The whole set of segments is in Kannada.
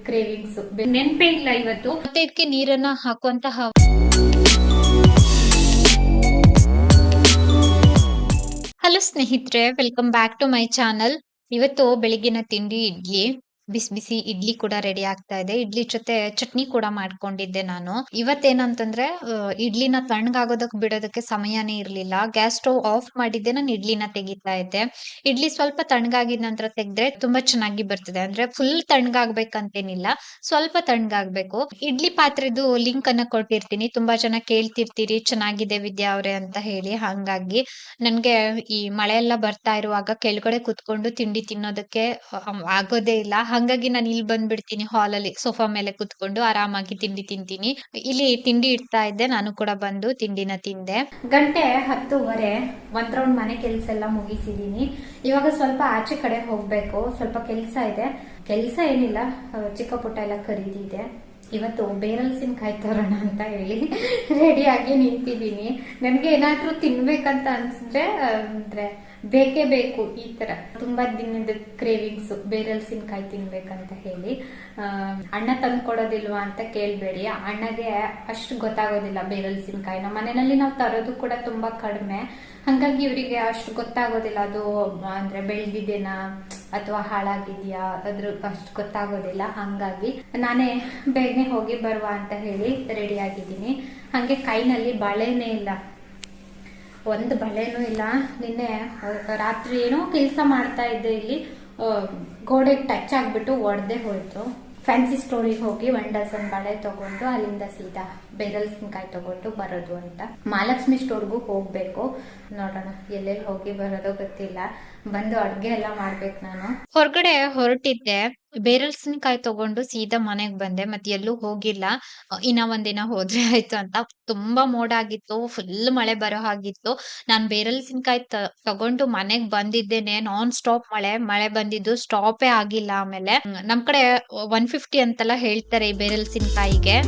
ಕ್ರೇವಿಂಗ್ಸ್ ನೆನಪೇ ಇಲ್ಲ ಇವತ್ತು. ಮತ್ತೆ ಇದಕ್ಕೆ ನೀರನ್ನ ಹಾಕುವಂತಹ. ಹಲೋ ಸ್ನೇಹಿತರೆ, welcome back to my channel. ಇವತ್ತು ಬೆಳಿಗ್ಗಿನ ತಿಂಡಿ ಇಡ್ಲಿ. ಬಿಸಿ ಬಿಸಿ ಇಡ್ಲಿ ಕೂಡ ರೆಡಿ ಆಗ್ತಾ ಇದೆ. ಇಡ್ಲಿ ಜೊತೆ ಚಟ್ನಿ ಕೂಡ ಮಾಡ್ಕೊಂಡಿದ್ದೆ ನಾನು. ಇವತ್ತೇನಂತಂದ್ರೆ ಇಡ್ಲಿನ ತಣ್ಣಗಾಗೋದಕ್ ಬಿಡೋದಕ್ಕೆ ಸಮಯನೇ ಇರ್ಲಿಲ್ಲ. ಗ್ಯಾಸ್ ಸ್ಟವ್ ಆಫ್ ಮಾಡಿದ್ದೆ, ನಾನು ಇಡ್ಲಿನ ತೆಗಿತಾ ಇದ್ದೆ. ಇಡ್ಲಿ ಸ್ವಲ್ಪ ತಣ್ಣಗಾಗಿದ ನಂತರ ತೆಗೆದ್ರೆ ತುಂಬಾ ಚೆನ್ನಾಗಿ ಬರ್ತದೆ. ಅಂದ್ರೆ ಫುಲ್ ತಣ್ಣಗಾಗ್ಬೇಕಂತೇನಿಲ್ಲ, ಸ್ವಲ್ಪ ತಣ್ಣಗಾಗ್ಬೇಕು. ಇಡ್ಲಿ ಪಾತ್ರೆದು ಲಿಂಕ್ ಅನ್ನ ಕೊಟ್ಟಿರ್ತೀನಿ. ತುಂಬಾ ಜನ ಕೇಳ್ತಿರ್ತೀರಿ ಚೆನ್ನಾಗಿದೆ ವಿದ್ಯಾ ಅವ್ರೆ ಅಂತ ಹೇಳಿ. ಹಂಗಾಗಿ ನನ್ಗೆ ಈ ಮಳೆ ಎಲ್ಲ ಬರ್ತಾ ಇರುವಾಗ ಕೆಳಗಡೆ ಕುತ್ಕೊಂಡು ತಿಂಡಿ ತಿನ್ನೋದಕ್ಕೆ ಆಗೋದೇ ಇಲ್ಲ. ಹಂಗಾಗಿ ನಾನು ಇಲ್ಲಿ ಬಂದ್ಬಿಡ್ತೀನಿ, ಹಾಲ್ ಅಲ್ಲಿ ಸೋಫಾ ಮೇಲೆ ಕುತ್ಕೊಂಡು ಆರಾಮಾಗಿ ತಿಂಡಿ ತಿಂತೀನಿ. ಇಲ್ಲಿ ತಿಂಡಿ ಇಡ್ತಾ ಇದ್ದೆ, ನಾನು ಕೂಡ ಬಂದು ತಿಂಡಿನ ತಿಂದೆ. ಗಂಟೆ 10:30. ಒಂದ್ ರೌಂಡ್ ಮನೆ ಕೆಲಸ ಎಲ್ಲ ಮುಗಿಸಿದೀನಿ. ಇವಾಗ ಸ್ವಲ್ಪ ಆಚೆ ಕಡೆ ಹೋಗ್ಬೇಕು, ಸ್ವಲ್ಪ ಕೆಲಸ ಇದೆ. ಕೆಲಸ ಏನಿಲ್ಲ, ಚಿಕ್ಕ ಪುಟ್ಟ ಎಲ್ಲ ಖರೀದಿ ಇದೆ. ಇವತ್ತು ಬೇರಲ್ಸಿನಕಾಯಿ ತರೋಣ ಅಂತ ಹೇಳಿ ರೆಡಿಯಾಗಿ ನಿಂತಿದ್ದೀನಿ. ನನಗೆ ಏನಾದ್ರೂ ತಿನ್ಬೇಕಂತ ಅನ್ಸಿದ್ರೆ ಅಂದ್ರೆ ಬೇಕೇ ಬೇಕು. ಈ ತರ ತುಂಬಾ ದಿನದ ಕ್ರೇವಿಂಗ್ಸ್ ಬೇರಲ್ಸಿನಕಾಯಿ ತಿನ್ಬೇಕಂತ ಹೇಳಿ. ಅಣ್ಣ ತಂದು ಕೊಡೋದಿಲ್ವಾ ಅಂತ ಕೇಳ್ಬೇಡಿ, ಅಣ್ಣಗೆ ಅಷ್ಟು ಗೊತ್ತಾಗೋದಿಲ್ಲ ಬೇರಲ್ಸಿನಕಾಯಿ. ನಮ್ಮ ಮನೆಯಲ್ಲಿ ನಾವು ತರೋದು ಕೂಡ ತುಂಬಾ ಕಡಿಮೆ, ಹಂಗಾಗಿ ಇವರಿಗೆ ಅಷ್ಟು ಗೊತ್ತಾಗೋದಿಲ್ಲ ಅದು ಅಂದ್ರೆ ಬೆಳ್ದಿದೇನಾ ಅಥವಾ ಹಾಳಾಗಿದ್ಯಾ ಅದ್ರ ಅಷ್ಟು ಗೊತ್ತಾಗೋದಿಲ್ಲ. ಹಂಗಾಗಿ ನಾನೇ ಬೇಗನೆ ಹೋಗಿ ಬರುವ ಅಂತ ಹೇಳಿ ರೆಡಿ ಆಗಿದ್ದೀನಿ. ಹಂಗೆ ಕೈನಲ್ಲಿ ಬಳೆನೇ ಇಲ್ಲ, ಒಂದು ಬಳೆನೂ ಇಲ್ಲ. ನಿನ್ನೆ ರಾತ್ರಿ ಏನೋ ಕೆಲಸ ಮಾಡ್ತಾ ಇದ್ದೆ, ಇಲ್ಲಿ ಗೋಡೆಗೆ ಟಚ್ ಆಗ್ಬಿಟ್ಟು ಒಡೆದೇ ಹೋಯ್ತು. ಫ್ಯಾನ್ಸಿ ಸ್ಟೋರಿಗೆ ಹೋಗಿ 1 ಡಜನ್ ಬಳೆ ತಗೊಂಡು ಅಲ್ಲಿಂದ ಸೀದಾ ಬೇರಲ್ಸಿನಕಾಯಿ ತಗೊಂಡು ಬರೋದು ಅಂತ. ಮಹಾಲಕ್ಷ್ಮಿ ಸ್ಟೋರ್ಗೂ ಹೋಗ್ಬೇಕು, ನೋಡೋಣ ಎಲ್ಲೆಲ್ಲಿ ಹೋಗಿ ಬರೋದೋ ಗೊತ್ತಿಲ್ಲ. ಬಂದು ಅಡ್ಗೆ ಎಲ್ಲ ಮಾಡ್ಬೇಕು. ನಾನು ಹೊರಗಡೆ ಹೊರಟಿದ್ದೆ, ಬೇರಲ್ಸಿನಕಾಯಿ ತಗೊಂಡು ಸೀದಾ ಮನೆಗ್ ಬಂದೆ. ಮತ್ತೆ ಎಲ್ಲೂ ಹೋಗಿಲ್ಲ. ಇನ್ನ ಒಂದಿನ ಹೋದ್ರೆ ಆಯ್ತು ಅಂತ. ತುಂಬಾ ಮೋಡ ಆಗಿತ್ತು, ಫುಲ್ ಮಳೆ ಬರೋ ಹಾಗಿತ್ತು. ನಾನ್ ಬೇರಲ್ಸಿನಕಾಯಿ ತಗೊಂಡು ಮನೆಗ್ ಬಂದಿದ್ದೇನೆ, ನಾನ್ ಸ್ಟಾಪ್ ಮಳೆ ಬಂದಿದ್ದು ಸ್ಟಾಪೇ ಆಗಿಲ್ಲ. ಆಮೇಲೆ ನಮ್ ಕಡೆ 150 ಅಂತೆಲ್ಲ ಹೇಳ್ತಾರೆ ಈ ಬೇರಲ್ಸಿನಕಾಯಿಗೆ.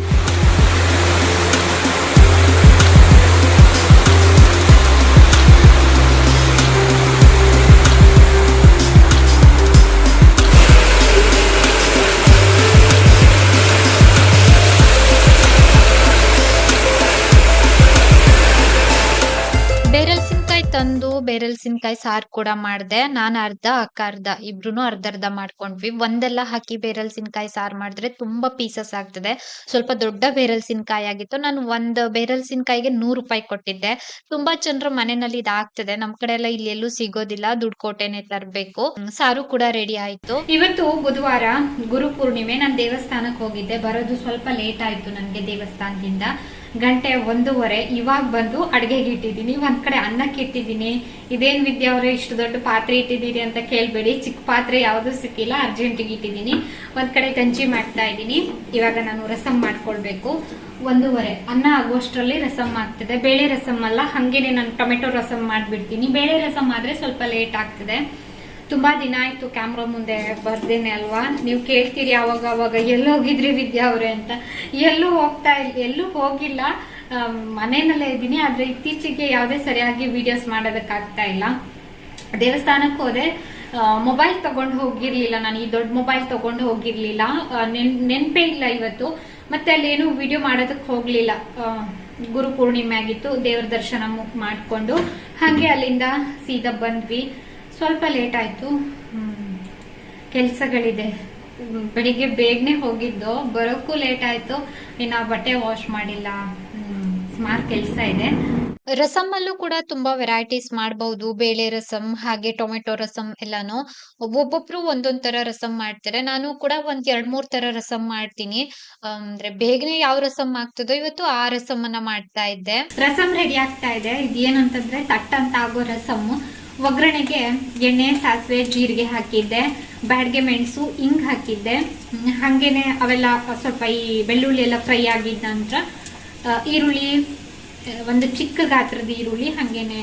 ಬೇರಲ್ಸಿನಕಾಯಿ ತಂದು ಬೇರಲ್ಸಿನಕಾಯಿ ಸಾರು ಕೂಡ ಮಾಡ್ದೆ. ನಾನ್ ಅರ್ಧ, ಅಕ್ಕ ಅರ್ಧ, ಇಬ್ರುನು ಅರ್ಧ ಮಾಡ್ಕೊಂಡ್ವಿ. ಒಂದೆಲ್ಲ ಹಾಕಿ ಬೇರಲ್ಸಿನಕಾಯಿ ಸಾರು ಮಾಡಿದ್ರೆ ತುಂಬಾ ಪೀಸಸ್ ಆಗ್ತದೆ. ಸ್ವಲ್ಪ ದೊಡ್ಡ ಬೇರಲ್ಸಿನಕಾಯಿ ಆಗಿತ್ತು. ನಾನು ಒಂದು ಬೇರಲ್ಸಿನಕಾಯಿಗೆ 100 ರೂಪಾಯಿ ಕೊಟ್ಟಿದ್ದೆ. ತುಂಬಾ ಜನರ ಮನೆಯಲ್ಲಿ ಇದಾಗ್ತದೆ, ನಮ್ ಕಡೆ ಎಲ್ಲ ಇಲ್ಲಿ ಎಲ್ಲೂ ಸಿಗೋದಿಲ್ಲ, ದುಡ್ಡು ಕೊಟ್ಟೆನೆ ತರ್ಬೇಕು. ಸಾರು ಕೂಡ ರೆಡಿ ಆಯ್ತು. ಇವತ್ತು ಬುಧವಾರ, ಗುರು ಪೂರ್ಣಿಮೆ. ನಾನು ದೇವಸ್ಥಾನಕ್ಕೆ ಹೋಗಿದ್ದೆ, ಬರೋದು ಸ್ವಲ್ಪ ಲೇಟ್ ಆಯ್ತು ನನಗೆ ದೇವಸ್ಥಾನದಿಂದ. ಗಂಟೆ 1:30. ಇವಾಗ ಬಂದು ಅಡ್ಗೆಗೆ ಇಟ್ಟಿದ್ದೀನಿ. ಒಂದ್ ಕಡೆ ಅನ್ನಕ್ಕೆ ಇಟ್ಟಿದ್ದೀನಿ. ಇದೇನ್ ವಿದ್ಯಾ ಅವ್ರೆ ಇಷ್ಟು ದೊಡ್ಡ ಪಾತ್ರೆ ಇಟ್ಟಿದ್ದೀರಿ ಅಂತ ಕೇಳ್ಬೇಡಿ, ಚಿಕ್ಕ ಪಾತ್ರೆ ಯಾವ್ದು ಸಿಕ್ಕಿಲ್ಲ, ಅರ್ಜೆಂಟಿಗೆ ಇಟ್ಟಿದ್ದೀನಿ. ಒಂದ್ ಕಡೆ ಗಂಜಿ ಮಾಡ್ತಾ ಇದ್ದೀನಿ. ಇವಾಗ ನಾನು ರಸಂ ಮಾಡ್ಕೊಳ್ಬೇಕು. 1:30 ಅನ್ನ ಆಗುವಷ್ಟರಲ್ಲಿ ರಸಂ ಆಗ್ತದೆ. ಬೇಳೆ ರಸಂ ಅಲ್ಲ, ಹಂಗೇನೆ ನಾನು ಟೊಮೆಟೊ ರಸಂ ಮಾಡ್ಬಿಡ್ತೀನಿ. ಬೇಳೆ ರಸಂ ಆದ್ರೆ ಸ್ವಲ್ಪ ಲೇಟ್ ಆಗ್ತದೆ. ತುಂಬಾ ದಿನ ಆಯ್ತು ಕ್ಯಾಮ್ರಾ ಮುಂದೆ ಬರ್ದೇನೆ ಅಲ್ವಾ. ನೀವು ಕೇಳ್ತೀರಿ ಅವಾಗ ಎಲ್ಲೂ ಹೋಗಿದ್ರಿ ವಿದ್ಯಾ ಅವ್ರೆ ಅಂತ. ಎಲ್ಲೂ ಹೋಗಿಲ್ಲ, ಮನೆಯಲ್ಲೇ ಇದ್ದೀನಿ. ಆದ್ರೆ ಇತ್ತೀಚೆಗೆ ಯಾವ್ದೇ ಸರಿಯಾಗಿ ವಿಡಿಯೋಸ್ ಮಾಡೋದಕ್ಕಾಗ್ತಾ ಇಲ್ಲ. ದೇವಸ್ಥಾನಕ್ಕೆ ಹೋದೆ, ಮೊಬೈಲ್ ತಗೊಂಡು ಹೋಗಿರ್ಲಿಲ್ಲ ನಾನು, ಈ ದೊಡ್ಡ ಮೊಬೈಲ್ ತಗೊಂಡು ಹೋಗಿರ್ಲಿಲ್ಲ. ನೆನ್ಪೇ ಇಲ್ಲ ಇವತ್ತು. ಮತ್ತೆ ಅಲ್ಲೇನು ವಿಡಿಯೋ ಮಾಡೋದಕ್ಕೆ ಹೋಗ್ಲಿಲ್ಲ. ಗುರು ಪೂರ್ಣಿಮೆ ಆಗಿತ್ತು, ದೇವ್ರ ದರ್ಶನ ಮಾಡ್ಕೊಂಡು ಹಾಗೆ ಅಲ್ಲಿಂದ ಸೀದಾ ಬಂದ್ವಿ. ಸ್ವಲ್ಪ ಲೇಟ್ ಆಯ್ತು, ಕೆಲ್ಸಗಳಿದೆ. ಬೆಳಿಗ್ಗೆ ಬೇಗನೆ ಹೋಗಿದ್ದು, ಬರೋಕ್ಕೂ ಲೇಟ್ ಆಯ್ತು. ಇನ್ನ ಬಟ್ಟೆ ವಾಶ್ ಮಾಡಿಲ್ಲ, ಸುಮಾರು ಕೆಲ್ಸ ಇದೆ. ರಸಂ ಅಲ್ಲೂ ಕೂಡ ತುಂಬಾ ವೆರೈಟೀಸ್ ಮಾಡಬಹುದು. ಬೇಳೆ ರಸಂ ಹಾಗೆ ಟೊಮೆಟೊ ರಸಂ ಎಲ್ಲಾನು ಒಬ್ಬೊಬ್ರು ಒಂದೊಂದ್ ತರ ರಸಂ ಮಾಡ್ತಾರೆ. ನಾನು ಕೂಡ ಒಂದ್ 2-3 ತರ ರಸಂ ಮಾಡ್ತೀನಿ. ಅಂದ್ರೆ ಬೇಗನೆ ಯಾವ ರಸಂ ಆಗ್ತದೋ ಇವತ್ತು ಆ ರಸಂ ಅನ್ನ ಮಾಡ್ತಾ ಇದ್ದೆ. ರಸಂ ರೆಡಿ ಆಗ್ತಾ ಇದೆ. ಇದೇನಂತಂದ್ರೆ ತಟ್ ಅಂತ ಆಗೋ ರಸಂ. ಒಗ್ಗರಣೆಗೆ ಎಣ್ಣೆ, ಸಾಸಿವೆ, ಜೀರಿಗೆ ಹಾಕಿದ್ದೆ, ಬ್ಯಾಡ್ಗೆ ಮೆಣಸು, ಇಂಗ್ ಹಾಕಿದ್ದೆ. ಹಾಗೇನೆ ಅವೆಲ್ಲ ಸ್ವಲ್ಪ ಈ ಬೆಳ್ಳುಳ್ಳಿ ಎಲ್ಲ ಫ್ರೈ ಆಗಿದ್ದ ನಂತರ ಈರುಳ್ಳಿ, ಒಂದು ಚಿಕ್ಕ ಗಾತ್ರದ ಈರುಳ್ಳಿ, ಹಾಗೇನೆ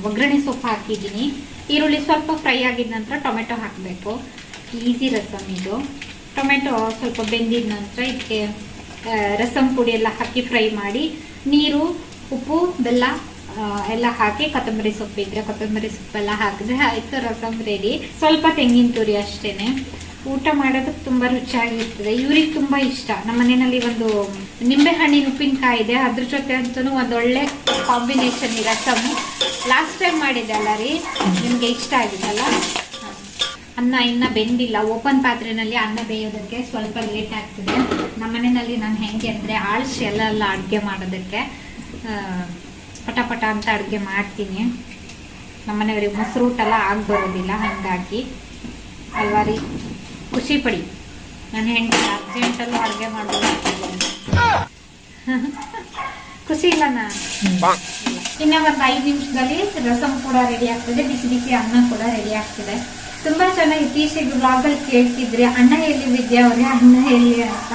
ಒಗ್ಗರಣೆ ಸೊಪ್ಪು ಹಾಕಿದ್ದೀನಿ. ಈರುಳ್ಳಿ ಸ್ವಲ್ಪ ಫ್ರೈ ಆಗಿದ ನಂತರ ಟೊಮೆಟೊ ಹಾಕಬೇಕು. ಈಸಿ ರಸಮ್ ಇದು. ಟೊಮೆಟೊ ಸ್ವಲ್ಪ ಬೆಂದಿದ ನಂತರ ಇದಕ್ಕೆ ರಸಂ ಪುಡಿ ಎಲ್ಲ ಹಾಕಿ ಫ್ರೈ ಮಾಡಿ, ನೀರು, ಉಪ್ಪು, ಬೆಲ್ಲ ಎಲ್ಲ ಹಾಕಿ, ಕೊತ್ತಂಬರಿ ಸೊಪ್ಪು ಇದ್ರೆ ಕೊತ್ತಂಬರಿ ಸೊಪ್ಪೆಲ್ಲ ಹಾಕಿದ್ರೆ ಆಯ್ತು ರಸಂ ರೆಡಿ. ಸ್ವಲ್ಪ ತೆಂಗಿನ ತುರಿ ಅಷ್ಟೇನೆ. ಊಟ ಮಾಡೋದಕ್ಕೆ ತುಂಬಾ ರುಚಿಯಾಗಿರ್ತದೆ. ಇವ್ರಿಗೆ ತುಂಬಾ ಇಷ್ಟ. ನಮ್ಮ ಮನೆಯಲ್ಲಿ ಒಂದು ನಿಂಬೆ ಹಣ್ಣಿನ ಉಪ್ಪಿನಕಾಯಿ ಇದೆ, ಅದ್ರ ಜೊತೆ ಅಂತೂ ಒಂದೊಳ್ಳೆ ಕಾಂಬಿನೇಷನ್ ಈ ರಸಮ್. ಲಾಸ್ಟ್ ಟೈಮ್ ಮಾಡಿದ್ದೆ ಅಲ್ಲ ರೀ, ನಿಮ್ಗೆ ಇಷ್ಟ ಆಗಿದೆಲ್ಲ. ಅನ್ನ ಇನ್ನ ಬೆಂದಿಲ್ಲ, ಓಪನ್ ಪಾತ್ರೆನಲ್ಲಿ ಅನ್ನ ಬೇಯೋದಕ್ಕೆ ಸ್ವಲ್ಪ ಲೇಟ್ ಆಗ್ತದೆ. ನಮ್ಮ ಮನೆಯಲ್ಲಿ ನಾನು ಹೆಂಗೆ ಅಂದರೆ ಆಳ್ಸಿ ಎಲ್ಲ ಅಡುಗೆ ಮಾಡೋದಕ್ಕೆ ಪಟ ಪಟ ಅಂತ ಅಡುಗೆ ಮಾಡ್ತೀನಿ. ನಮ್ಮ ಮನೆಯವ್ರಿಗೆ ಮೊಸರು ಊಟೆಲ್ಲ ಆಗಿ ಬರೋದಿಲ್ಲ, ಹಾಗಾಗಿ ಅಲ್ವಾ ರೀ? ಖುಷಿ ಪಡಿ, ನಾನು ಹೆಂಗೆ ಅರ್ಜೆಂಟಲ್ಲೂ ಅಡುಗೆ ಮಾಡ್ಬೋದು. ಖುಷಿ ಇಲ್ಲ ನಾ. ಇನ್ನ ಒಂದು 5 ನಿಮಿಷದಲ್ಲಿ ರಸಮ್ ಕೂಡ ರೆಡಿ ಆಗ್ತದೆ, ಬಿಸಿ ಬಿಸಿ ಅನ್ನ ಕೂಡ ರೆಡಿ ಆಗ್ತದೆ. ತುಂಬಾ ಚೆನ್ನಾಗಿ ಇತ್ತೀಚೆಗೆ ಬ್ಲಾಗಲ್ಲಿ ಕೇಳ್ತಿದ್ರಿ, ಅಣ್ಣ ಎಲ್ಲಿ ವಿದ್ಯಾ ಅವರೇ, ಅಣ್ಣ ಎಲ್ಲಿ ಅಂತ.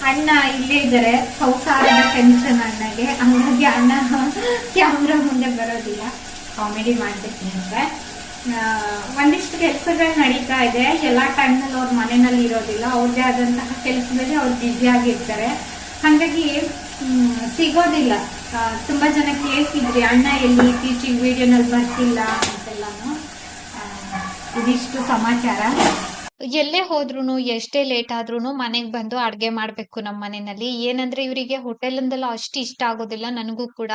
ಅಣ್ಣ ಇಲ್ಲೇ ಇದ್ದಾರೆ, ಸಂಸಾರದ ಟೆನ್ಷನ್ ಅಣ್ಣಗೆ, ಹಂಗಾಗಿ ಅಣ್ಣ ಕ್ಯಾಮ್ರಾ ಮುಂದೆ ಬರೋದಿಲ್ಲ, ಕಾಮಿಡಿ ಮಾಡ್ತಿರ್ತೀನಿ ಅಂದ್ರೆ. ಒಂದಿಷ್ಟು ಕೆಲಸಗಳು ನಡೀತಾ ಇದೆ, ಎಲ್ಲ ಟೈಮ್ನಲ್ಲಿ ಅವ್ರ ಮನೆಯಲ್ಲಿ ಇರೋದಿಲ್ಲ, ಅವ್ರದ್ದೇ ಆದಂತಹ ಕೆಲಸದಲ್ಲಿ ಅವ್ರು ಬ್ಯುಸಿ ಆಗಿರ್ತಾರೆ, ಹಾಗಾಗಿ ಸಿಗೋದಿಲ್ಲ. ತುಂಬಾ ಜನ ಕೇಳ್ತಿದ್ರಿ ಅಣ್ಣ ಎಲ್ಲಿ, ಇತ್ತೀಚೆಗೆ ವಿಡಿಯೋನಲ್ಲಿ ಬರ್ತಿಲ್ಲ ಅಂತೆಲ್ಲಾನು. ಇದಿಷ್ಟು ಸಮಾಚಾರ. ಎಲ್ಲೇ ಹೋದ್ರುನು ಎಷ್ಟೇ ಲೇಟ್ ಆದ್ರೂನು ಮನೆಗ್ ಬಂದು ಅಡ್ಗೆ ಮಾಡ್ಬೇಕು ನಮ್ಮ ಮನೆಯಲ್ಲಿ. ಏನಂದ್ರೆ ಇವರಿಗೆ ಹೋಟೆಲಿಂದೆಲ್ಲ ಅಷ್ಟು ಇಷ್ಟ ಆಗೋದಿಲ್ಲ, ನನಗೂ ಕೂಡ.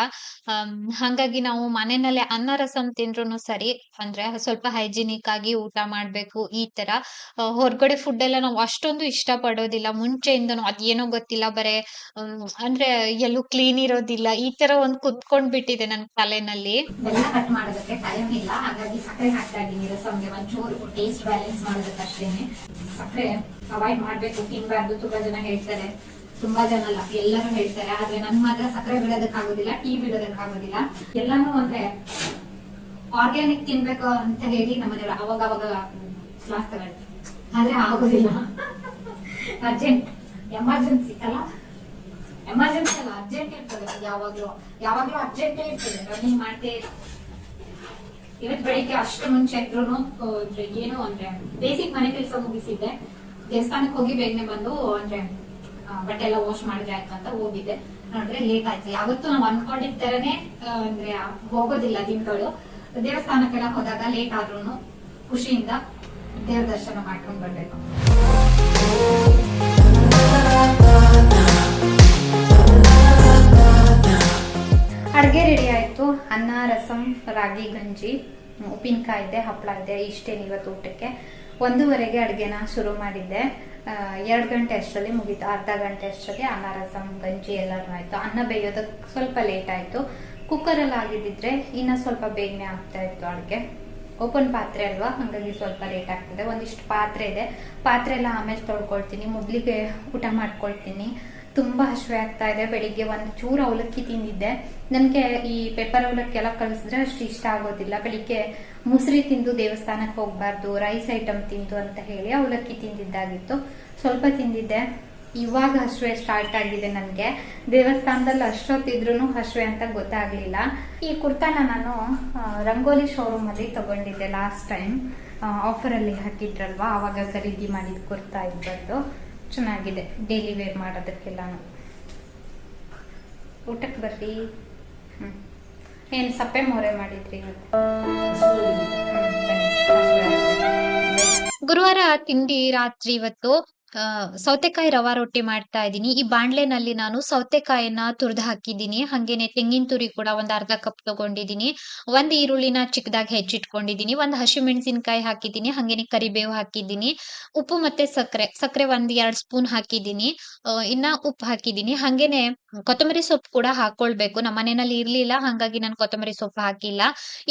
ಹಾಗಾಗಿ ನಾವು ಮನೆಯಲ್ಲೇ ಅನ್ನ ರಸಂ ತಿಂದ್ರುನು ಸರಿ, ಅಂದ್ರೆ ಸ್ವಲ್ಪ ಹೈಜಿನಿಕ್ ಆಗಿ ಊಟ ಮಾಡ್ಬೇಕು ಈ ತರ. ಹೊರಗಡೆ ಫುಡ್ ಎಲ್ಲ ನಾವು ಅಷ್ಟೊಂದು ಇಷ್ಟ ಪಡೋದಿಲ್ಲ ಮುಂಚೆಯಿಂದನು. ಅದೇನೋ ಗೊತ್ತಿಲ್ಲ, ಬರೇ ಅಂದ್ರೆ ಎಲ್ಲೂ ಕ್ಲೀನ್ ಇರೋದಿಲ್ಲ, ಈ ತರ ಒಂದ್ ಕುತ್ಕೊಂಡ್ ಬಿಟ್ಟಿದೆ ನನ್ ತಲೆನಲ್ಲಿ. ಬೆಲ್ಲ ಕಟ್ ಮಾಡೋದಕ್ಕೆ ಟೈಮ್ ಇಲ್ಲ, ಹಾಗಾಗಿ ಸಕ್ಕರೆ ಹಾಕ್ತಾ ಇದ್ದೀನಿ ರಸಮ್ಗೆ, ಒಂಚೂರು ಟೇಸ್ಟ್ ಬ್ಯಾಲೆನ್ಸ್ ಮಾಡೋದಕ್ಕೆ ಅಷ್ಟೇನೆ. ಸಕ್ಕರೆ ಅವಾಯ್ಡ್ ಮಾಡ್ಬೇಕು, ತಿನ್ಬಾರ್ದು. ತುಂಬಾ ಜನ ಹೇಳ್ತಾರೆ, ತುಂಬಾ ಜನ ಅಲ್ಲ ಎಲ್ಲರೂ ಹೇಳ್ತಾರೆ, ಆದ್ರೆ ನನ್ ಮಾತ್ರ ಸಕ್ಕರೆ ಬಿಡೋದಕ್ಕಾಗೋದಿಲ್ಲ, ಟೀ ಬಿಡೋದಕ್ಕಾಗೋದಿಲ್ಲ. ಎಲ್ಲಾನು ಅಂದ್ರೆ ಆರ್ಗ್ಯಾನಿಕ್ ತಿನ್ಬೇಕು ಅಂತ ಹೇಳಿ ನಮ್ಮನೆಯವರು ಅವಾಗ ಕ್ಲಾಸ್ ತಗೊಳ್ತಾರೆ, ಆದ್ರೆ ಆಗೋದಿಲ್ಲ. ಎಮರ್ಜೆನ್ಸಿ ಅಲ್ಲ, ಅರ್ಜೆಂಟ್ ಇರ್ತದೆ. ಯಾವಾಗ್ಲೂ ಅರ್ಜೆಂಟೇ ಇರ್ತದೆ, ರನ್ನಿಂಗ್ ಮಾಡ್ತೇ. ಇವತ್ತು ಬೆಳಿಗ್ಗೆ ಅಷ್ಟು ಮುಂಚೆ ಇದ್ರು ಏನು ಅಂದ್ರೆ ಬೇಸಿಕ್ ಮನೆ ಕೆಲಸ ಮುಗಿಸಿದ್ದೆ, ದೇವಸ್ಥಾನಕ್ಕೆ ಹೋಗಿ ಬೇಗನೆ ಬಂದು ಅಂದ್ರೆ ಬಟ್ಟೆ ಎಲ್ಲ ವಾಶ್ ಮಾಡಿದ್ರೆ ಆಯ್ತು ಅಂತ ಹೋಗಿದ್ದೆ. ನೋಡ್ರೆ ಲೇಟ್ ಆಯ್ತು. ಯಾವತ್ತು ನಾವು ಅನ್ಕೊಂಡಿದ್ ತರನೇ ಅಂದ್ರೆ ಹೋಗೋದಿಲ್ಲ ದಿನಗಳು. ದೇವಸ್ಥಾನಕ್ಕೆಲ್ಲ ಹೋದಾಗ ಲೇಟ್ ಆದ್ರೂ ಖುಷಿಯಿಂದ ದೇವ್ರ ದರ್ಶನ ಮಾಡ್ಕೊಂಡ್ ಬರ್ಬೇಕು. ಅಡುಗೆ ರೆಡಿ ಆಯ್ತು. ಅನ್ನ, ರಸಂ, ರಾಗಿ ಗಂಜಿ, ಉಪ್ಪಿನಕಾಯಿ ಇದೆ, ಹಪ್ಪಳ ಇದೆ. ಇಷ್ಟೇನು ಇವತ್ತು ಊಟಕ್ಕೆ. 1:30ಗೆ ಅಡುಗೆನ ಶುರು ಮಾಡಿದ್ದೆ. 2 ಗಂಟೆ ಅಷ್ಟರಲ್ಲಿ ಮುಗೀತು. ಅರ್ಧ ಗಂಟೆ ಅಷ್ಟರಲ್ಲಿ ಅನ್ನ, ರಸಂ, ಗಂಜಿ ಎಲ್ಲಾನು ಆಯ್ತು. ಅನ್ನ ಬೇಯೋದಕ್ಕೆ ಸ್ವಲ್ಪ ಲೇಟ್ ಆಯ್ತು. ಕುಕ್ಕರಲ್ಲಿ ಆಗಿದ್ದಿದ್ರೆ ಇನ್ನ ಸ್ವಲ್ಪ ಬೇಗನೆ ಆಗ್ತಾ ಇತ್ತು ಅಡುಗೆ. ಓಪನ್ ಪಾತ್ರೆ ಅಲ್ವಾ, ಹಾಗಾಗಿ ಸ್ವಲ್ಪ ಲೇಟ್ ಆಗ್ತದೆ. ಒಂದಿಷ್ಟು ಪಾತ್ರೆ ಇದೆ, ಪಾತ್ರೆ ಎಲ್ಲ ಆಮೇಲೆ ತೊಳ್ಕೊಳ್ತೀನಿ, ಮೊದಲಿಗೆ ಊಟ ಮಾಡ್ಕೊಳ್ತೀನಿ. ತುಂಬಾ ಹಸಿವೆ ಆಗ್ತಾ ಇದೆ. ಬೆಳಿಗ್ಗೆ ಒಂದು ಚೂರು ಅವಲಕ್ಕಿ ತಿಂದಿದ್ದೆ. ನನಗೆ ಈ ಪೆಪ್ಪರ್ ಅವಲಕ್ಕೆಲ್ಲ ಕಳಿಸಿದ್ರೆ ಅಷ್ಟು ಇಷ್ಟ ಆಗೋದಿಲ್ಲ. ಬೆಳಿಗ್ಗೆ ಮುಸ್ರಿ ತಿಂದು ದೇವಸ್ಥಾನಕ್ಕೆ ಹೋಗ್ಬಾರ್ದು, ರೈಸ್ ಐಟಮ್ ತಿಂದು ಅಂತ ಹೇಳಿ ಅವಲಕ್ಕಿ ತಿಂದಿದ್ದಾಗಿತ್ತು, ಸ್ವಲ್ಪ ತಿಂದಿದ್ದೆ. ಇವಾಗ ಹಸಿವೆ ಸ್ಟಾರ್ಟ್ ಆಗಿದೆ ನನಗೆ. ದೇವಸ್ಥಾನದಲ್ಲಿ ಅಷ್ಟೊತ್ತಿದ್ರು ಹಸಿವೆ ಅಂತ ಗೊತ್ತಾಗ್ಲಿಲ್ಲ. ಈ ಕುರ್ತಾನ ನಾನು ರಂಗೋಲಿ ಶೋರೂಮ್ ಅಲ್ಲಿ ತಗೊಂಡಿದ್ದೆ ಲಾಸ್ಟ್ ಟೈಮ್, ಆಫರ್ ಅಲ್ಲಿ ಹಾಕಿದ್ರಲ್ವಾ, ಅವಾಗ ಖರೀದಿ ಮಾಡಿದ ಕುರ್ತಾ ಇದ್ದು. ಚೆನ್ನಾಗಿದೆ ಡೈಲಿ ವೇರ್ ಮಾಡೋದಕ್ಕೆಲ್ಲಾನು. ಊಟಕ್ಕೆ ಬರ್ರಿ. ಏನ್ ಸಪ್ಪೆ ಮೋರೆ ಮಾಡಿದ್ರಿ ಇವತ್ತು? ಗುರುವಾರ ತಿಂಡಿ ರಾತ್ರಿ ಇವತ್ತು ಸೌತೆಕಾಯಿ ರವಾ ರೊಟ್ಟಿ ಮಾಡ್ತಾ ಇದ್ದೀನಿ. ಈ ಬಾಣ್ಲೆನಲ್ಲಿ ನಾನು ಸೌತೆಕಾಯಿನ ತುರಿದು ಹಾಕಿದ್ದೀನಿ, ಹಾಗೇನೆ ತೆಂಗಿನ ತುರಿ ಕೂಡ ಒಂದು ಅರ್ಧ ಕಪ್ ತಗೊಂಡಿದ್ದೀನಿ, ಒಂದು ಈರುಳ್ಳಿನ ಚಿಕ್ಕದಾಗಿ ಹೆಚ್ಚಿಟ್ಕೊಂಡಿದ್ದೀನಿ, ಒಂದು ಹಸಿಮೆಣಸಿನಕಾಯಿ ಹಾಕಿದ್ದೀನಿ, ಹಾಗೇನೆ ಕರಿಬೇವು ಹಾಕಿದ್ದೀನಿ, ಉಪ್ಪು ಮತ್ತೆ ಸಕ್ಕರೆ 1-2 ಸ್ಪೂನ್ ಹಾಕಿದ್ದೀನಿ, ಇನ್ನ ಉಪ್ಪು ಹಾಕಿದ್ದೀನಿ. ಹಾಗೇನೆ ಕೊತ್ತಂಬರಿ ಸೊಪ್ಪು ಕೂಡ ಹಾಕೊಳ್ಬೇಕು. ನಮ್ಮ ಮನೆಯಲ್ಲಿ ಇರ್ಲಿಲ್ಲ, ಹಾಗಾಗಿ ನಾನು ಕೊತ್ತಂಬರಿ ಸೊಪ್ಪು ಹಾಕಿಲ್ಲ.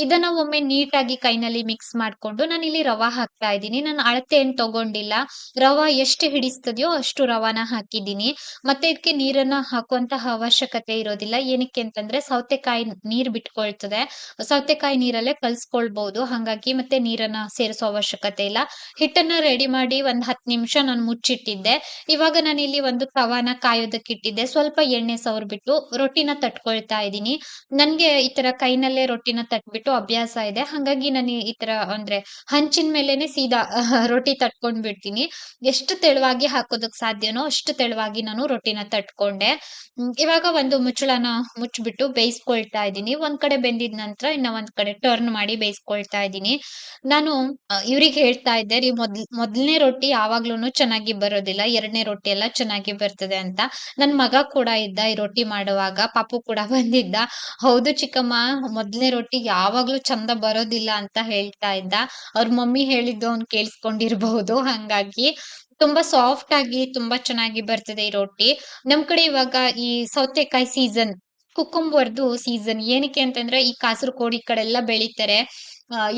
ಇದನ್ನ ಒಮ್ಮೆ ನೀಟಾಗಿ ಕೈನಲ್ಲಿ ಮಿಕ್ಸ್ ಮಾಡ್ಕೊಂಡು ನಾನು ಇಲ್ಲಿ ರವಾ ಹಾಕ್ತಾ ಇದ್ದೀನಿ. ನಾನು ಅಳತೆ ಏನ್ ತಗೊಂಡಿಲ್ಲ, ರವಾ ಎಷ್ಟು ಹಿಡಿಸ್ತದೆಯೋ ಅಷ್ಟು ರವಾನ ಹಾಕಿದ್ದೀನಿ. ಮತ್ತೆ ಇದಕ್ಕೆ ನೀರನ್ನ ಹಾಕುವಂತಹ ಅವಶ್ಯಕತೆ ಇರೋದಿಲ್ಲ. ಏನಕ್ಕೆ ಅಂತಂದ್ರೆ ಸೌತೆಕಾಯಿ ನೀರ್ ಬಿಟ್ಕೊಳ್ತದೆ, ಸೌತೆಕಾಯಿ ನೀರಲ್ಲೇ ಕಲ್ಸ್ಕೊಳ್ಬಹುದು, ಹಾಗಾಗಿ ಮತ್ತೆ ನೀರನ್ನ ಸೇರಿಸೋ ಅವಶ್ಯಕತೆ ಇಲ್ಲ. ಹಿಟ್ಟನ್ನ ರೆಡಿ ಮಾಡಿ 10 ನಿಮಿಷ ನಾನು ಮುಚ್ಚಿಟ್ಟಿದ್ದೆ. ಇವಾಗ ನಾನು ಇಲ್ಲಿ ಒಂದು ತವಾನ ಕಾಯೋದಕ್ಕೆ ಇಟ್ಟಿದ್ದೆ, ಸ್ವಲ್ಪ ಎಣ್ಣೆ ಸವರ್ಬಿಟ್ಟು ರೊಟ್ಟಿನ ತಟ್ಕೊಳ್ತಾ ಇದ್ದೀನಿ. ನನ್ಗೆ ಈ ತರ ಕೈನಲ್ಲೇ ರೊಟ್ಟಿನ ತಟ್ಬಿಟ್ಟು ಅಭ್ಯಾಸ ಇದೆ, ಹಾಗಾಗಿ ನಾನು ಈ ತರ ಅಂದ್ರೆ ಹಂಚಿನ ಮೇಲೆನೆ ಸೀದಾ ರೊಟ್ಟಿ ತಟ್ಕೊಂಡ್ ಬಿಡ್ತೀನಿ. ಎಷ್ಟು ತೆಳು ತೆಳುವಾಗಿ ಹಾಕೋದಕ್ ಸಾಧ್ಯನೋ ಅಷ್ಟು ತೆಳುವಾಗಿ ನಾನು ರೊಟ್ಟಿನ ತಟ್ಕೊಂಡೆ. ಇವಾಗ ಒಂದು ಮುಚ್ಚಳನ ಮುಚ್ಬಿಟ್ಟು ಬೇಯಿಸ್ಕೊಳ್ತಾ ಇದ್ದೀನಿ. ಒಂದ್ ಕಡೆ ಬೆಂದಿದ ನಂತರ ಇನ್ನ ಒಂದ್ ಕಡೆ ಟರ್ನ್ ಮಾಡಿ ಬೇಯಿಸ್ಕೊಳ್ತಾ ಇದ್ದೀನಿ. ನಾನು ಇವ್ರಿಗೆ ಹೇಳ್ತಾ ಇದ್ದೆ ರೀ, ಮೊದಲನೇ ರೊಟ್ಟಿ ಯಾವಾಗ್ಲೂನು ಚೆನ್ನಾಗಿ ಬರೋದಿಲ್ಲ, ಎರಡನೇ ರೊಟ್ಟಿ ಎಲ್ಲ ಚೆನ್ನಾಗಿ ಬರ್ತದೆ ಅಂತ. ನನ್ ಮಗ ಕೂಡ ಇದ್ದ ಈ ರೊಟ್ಟಿ ಮಾಡುವಾಗ, ಪಾಪು ಕೂಡ ಬಂದಿದ್ದ. ಹೌದು ಚಿಕ್ಕಮ್ಮ, ಮೊದಲನೇ ರೊಟ್ಟಿ ಯಾವಾಗ್ಲೂ ಚಂದ ಬರೋದಿಲ್ಲ ಅಂತ ಹೇಳ್ತಾ ಇದ್ದ. ಅವ್ರ ಮಮ್ಮಿ ಹೇಳಿದ್ದು ಅವ್ನ್ ಕೇಳಿಸ್ಕೊಂಡಿರ್ಬಹುದು. ಹಂಗಾಗಿ ತುಂಬಾ ಸಾಫ್ಟ್ ಆಗಿ ತುಂಬಾ ಚೆನ್ನಾಗಿ ಬರ್ತದೆ ಈ ರೊಟ್ಟಿ. ನಮ್ ಕಡೆ ಇವಾಗ ಈ ಸೌತೆಕಾಯಿ ಸೀಸನ್, ಕುಕುಂಬರ್ದು ಸೀಸನ್. ಏನಕ್ಕೆ ಅಂತಂದ್ರೆ ಈ ಕಾಸರಗೋಡು ಈ ಕಡೆ ಎಲ್ಲ ಬೆಳಿತಾರೆ.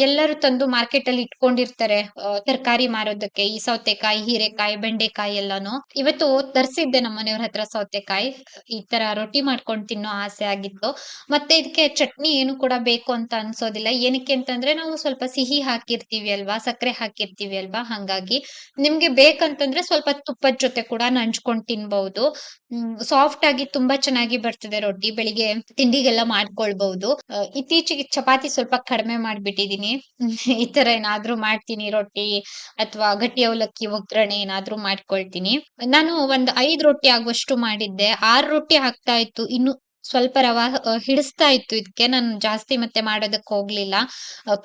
ಎಲ್ಲರೂ ತಂದು ಮಾರ್ಕೆಟ್ ಅಲ್ಲಿ ಇಟ್ಕೊಂಡಿರ್ತಾರೆ ತರಕಾರಿ ಮಾರೋದಕ್ಕೆ. ಈ ಸೌತೆಕಾಯಿ, ಹೀರೆಕಾಯಿ, ಬೆಂಡೆಕಾಯಿ ಎಲ್ಲಾನು. ಇವತ್ತು ತರ್ಸಿದ್ದೆ ನಮ್ಮ ಮನೆಯವ್ರ ಹತ್ರ ಸೌತೆಕಾಯಿ. ಈ ತರ ರೊಟ್ಟಿ ಮಾಡ್ಕೊಂಡು ತಿನ್ನೋ ಆಸೆ ಆಗಿತ್ತು. ಮತ್ತೆ ಇದಕ್ಕೆ ಚಟ್ನಿ ಏನು ಕೂಡ ಬೇಕು ಅಂತ ಅನ್ಸೋದಿಲ್ಲ. ಏನಕ್ಕೆ ಅಂತಂದ್ರೆ ನಾವು ಸ್ವಲ್ಪ ಸಿಹಿ ಹಾಕಿರ್ತೀವಿ ಅಲ್ವಾ, ಸಕ್ಕರೆ ಹಾಕಿರ್ತೀವಿ ಅಲ್ವಾ, ಹಂಗಾಗಿ ನಿಮ್ಗೆ ಬೇಕಂತಂದ್ರೆ ಸ್ವಲ್ಪ ತುಪ್ಪದ ಜೊತೆ ಕೂಡ ನಂಚ್ಕೊಂಡ್ ತಿನ್ಬಹುದು. ಸಾಫ್ಟ್ ಆಗಿ ತುಂಬಾ ಚೆನ್ನಾಗಿ ಬರ್ತದೆ ರೊಟ್ಟಿ. ಬೆಳಿಗ್ಗೆ ತಿಂಡಿಗೆಲ್ಲ ಮಾಡ್ಕೊಳ್ಬಹುದು. ಇತ್ತೀಚೆಗೆ ಚಪಾತಿ ಸ್ವಲ್ಪ ಕಡಿಮೆ ಮಾಡ್ಬಿಟ್ಟಿದೀನಿ. ಈ ತರ ಏನಾದ್ರೂ ಮಾಡ್ತೀನಿ, ರೊಟ್ಟಿ ಅಥವಾ ಗಟ್ಟಿ ಅವಲಕ್ಕಿ ಒಗ್ಗರಣೆ ಏನಾದ್ರೂ ಮಾಡ್ಕೊಳ್ತೀನಿ. ನಾನು ಒಂದ್ 5 ರೊಟ್ಟಿ ಆಗುವಷ್ಟು ಮಾಡಿದ್ದೆ. 6 ರೊಟ್ಟಿ ಆಗ್ತಾ ಇತ್ತು. ಇನ್ನು ಸ್ವಲ್ಪ ರವಾ ಹಿಡಿಸ್ತಾ ಇತ್ತು ಇದಕ್ಕೆ. ನಾನು ಜಾಸ್ತಿ ಮತ್ತೆ ಮಾಡೋದಕ್ ಹೋಗ್ಲಿಲ್ಲ,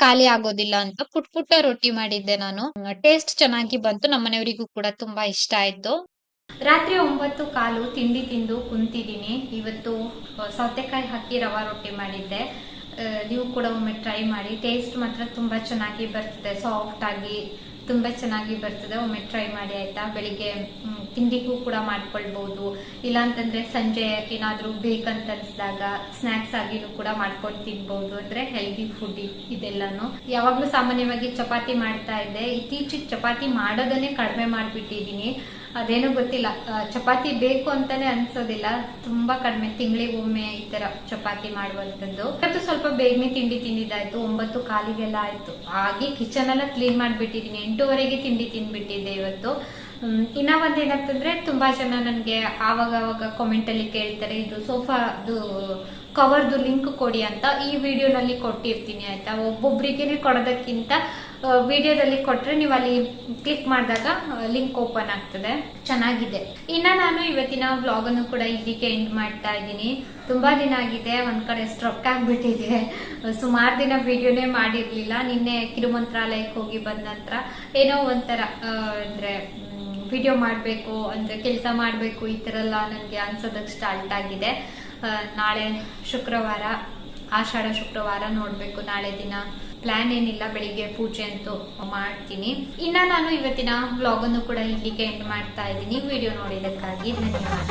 ಖಾಲಿ ಆಗೋದಿಲ್ಲ ಅಂತ. ಪುಟ್ಟ ರೊಟ್ಟಿ ಮಾಡಿದ್ದೆ ನಾನು. ಟೇಸ್ಟ್ ಚೆನ್ನಾಗಿ ಬಂತು. ನಮ್ಮನೆಯವರಿಗೂ ಕೂಡ ತುಂಬಾ ಇಷ್ಟ ಆಯ್ತು. ರಾತ್ರಿ 9:15 ತಿಂಡಿ ತಿಂದು ಕುಂತಿದ್ದೀನಿ. ಇವತ್ತು ಸೌತೆಕಾಯಿ ಹಾಕಿ ರವಾ ರೊಟ್ಟಿ ಮಾಡಿದ್ದೆ. ನೀವು ಕೂಡ ಒಮ್ಮೆ ಟ್ರೈ ಮಾಡಿ. ಟೇಸ್ಟ್ ಮಾತ್ರ ತುಂಬಾ ಚೆನ್ನಾಗಿ ಬರ್ತದೆ, ಸಾಫ್ಟ್ ಆಗಿ ತುಂಬಾ ಚೆನ್ನಾಗಿ ಬರ್ತದೆ. ಒಮ್ಮೆ ಟ್ರೈ ಮಾಡಿ ಆಯ್ತಾ. ಬೆಳಿಗ್ಗೆ ತಿಂಡಿಗೂ ಕೂಡ ಮಾಡ್ಕೊಳ್ಬಹುದು, ಇಲ್ಲ ಅಂತಂದ್ರೆ ಸಂಜೆ ಏನಾದ್ರೂ ಬೇಕಂತ ಅನ್ಸಿದಾಗ ಸ್ನಾಕ್ಸ್ ಆಗಿನೂ ಕೂಡ ಮಾಡ್ಕೊಂಡು ತಿನ್ಬಹುದು. ಅಂದ್ರೆ ಹೆಲ್ದಿ ಫುಡ್ ಇದೆಲ್ಲಾನು. ಯಾವಾಗ್ಲೂ ಸಾಮಾನ್ಯವಾಗಿ ಚಪಾತಿ ಮಾಡ್ತಾ ಇದ್ದೆ. ಇತ್ತೀಚೆಗೆ ಚಪಾತಿ ಮಾಡೋದನ್ನೇ ಕಡಿಮೆ ಮಾಡ್ಬಿಟ್ಟಿದೀನಿ. ಅದೇನೋ ಗೊತ್ತಿಲ್ಲ, ಚಪಾತಿ ಬೇಕು ಅಂತಾನೆ ಅನ್ಸೋದಿಲ್ಲ. ತುಂಬಾ ಕಡಿಮೆ, ತಿಂಗಳಿಗೊಮ್ಮೆ ಈ ತರ ಚಪಾತಿ ಮಾಡುವಂತದ್ದು. ಇವತ್ತು ಸ್ವಲ್ಪ ಬೇಗನೆ ತಿಂಡಿ ತಿಂದಿದ್ದಾಯ್ತು. 9:15 ಆಯ್ತು. ಹಾಗೆ ಕಿಚನ್ ಎಲ್ಲ ಕ್ಲೀನ್ ಮಾಡ್ಬಿಟ್ಟಿದೀನಿ. 8:00ವರೆಗೆ ತಿಂಡಿ ತಿಂದ್ಬಿಟ್ಟಿದ್ದೆ ಇವತ್ತು. ಇನ್ನ ಒಂದೇನಂತಂದ್ರೆ, ತುಂಬಾ ಜನ ನನ್ಗೆ ಆವಾಗ ಕಾಮೆಂಟ್ ಅಲ್ಲಿ ಕೇಳ್ತಾರೆ, ಇದು ಸೋಫಾದು ಕವರ್ದು ಲಿಂಕ್ ಕೊಡಿ ಅಂತ. ಈ ವಿಡಿಯೋನಲ್ಲಿ ಕೊಟ್ಟಿರ್ತೀನಿ ಆಯ್ತಾ. ಒಬ್ಬೊಬ್ರಿಗೇನೆ ಕೊಡೋದಕ್ಕಿಂತ ವಿಡಿಯೋದಲ್ಲಿ ಕೊಟ್ರೆ ನೀವು ಅಲ್ಲಿ ಕ್ಲಿಕ್ ಮಾಡಿದಾಗ ಲಿಂಕ್ ಓಪನ್ ಆಗ್ತದೆ. ಚೆನ್ನಾಗಿದೆ. ಇನ್ನ ನಾನು ಇವತ್ತಿನ ವ್ಲಾಗ್ ಅನ್ನು ಕೂಡ ಇಲ್ಲಿಗೆ ಎಂಡ್ ಮಾಡ್ತಾ ಇದ್ದೀನಿ. ತುಂಬಾ ದಿನ ಆಗಿದೆ, ಒಂದ್ ಕಡೆ ಸ್ಟ್ರಕ್ ಆಗ್ಬಿಟ್ಟಿದೆ. ಸುಮಾರು ದಿನ ವಿಡಿಯೋನೇ ಮಾಡಿರ್ಲಿಲ್ಲ. ನಿನ್ನೆ ಕಿರುಮಂತ್ರಾಲಯಕ್ಕೆ ಹೋಗಿ ಬಂದ ನಂತರ ಏನೋ ಒಂಥರ ಅಂದ್ರೆ ವಿಡಿಯೋ ಮಾಡ್ಬೇಕು ಅಂದ್ರೆ, ಕೆಲಸ ಮಾಡ್ಬೇಕು ಈ ತರ ಎಲ್ಲ ನನ್ಗೆ ಅನ್ಸೋದಕ್ಕೆ ಸ್ಟಾರ್ಟ್ ಆಗಿದೆ. ನಾಳೆ ಶುಕ್ರವಾರ, ಆಷಾಢ ಶುಕ್ರವಾರ ನೋಡ್ಬೇಕು. ನಾಳೆ ದಿನ ಪ್ಲಾನ್ ಏನಿಲ್ಲ, ಬೆಳಿಗ್ಗೆ ಪೂಜೆ ಅಂತೂ ಮಾಡ್ತೀನಿ. ಇನ್ನ ನಾನು ಇವತ್ತಿನ ವ್ಲಾಗ್ ಅನ್ನು ಕೂಡ ಇಲ್ಲಿಗೆ ಎಂಡ್ ಮಾಡ್ತಾ ಇದ್ದೀನಿ. ವಿಡಿಯೋ ನೋಡಿದಕ್ಕಾಗಿ ಧನ್ಯವಾದ.